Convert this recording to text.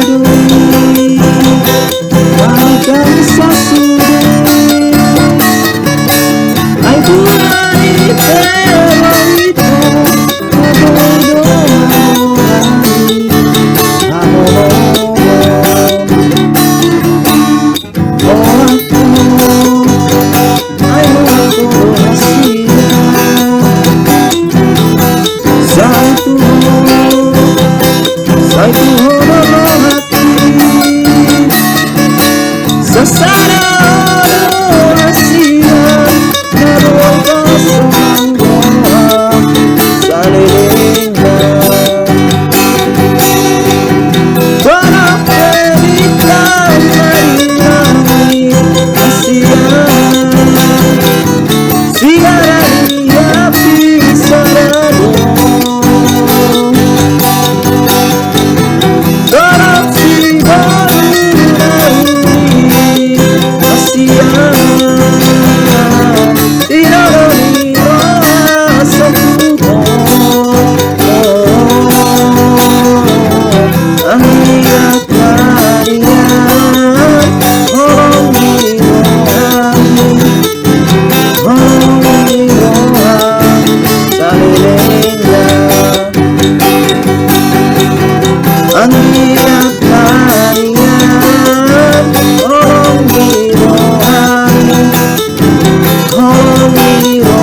peduli, bahkan sasudi. Ay buhay pero ito nabodo lagi. Ay mga rahasia sa ituho ng hati. Sa sana rahasia naroon sa mangga sa liling na para pweditang marinami rahasia. Sigarilya pisarado dorong sigarilya rahasia. Tinaroniwa sa tubo ang hirap kaniyan. Walang hirohangin, walang hirohang sa liling na. Ang hirap kaniyan, walang hirohangin, walang hirohang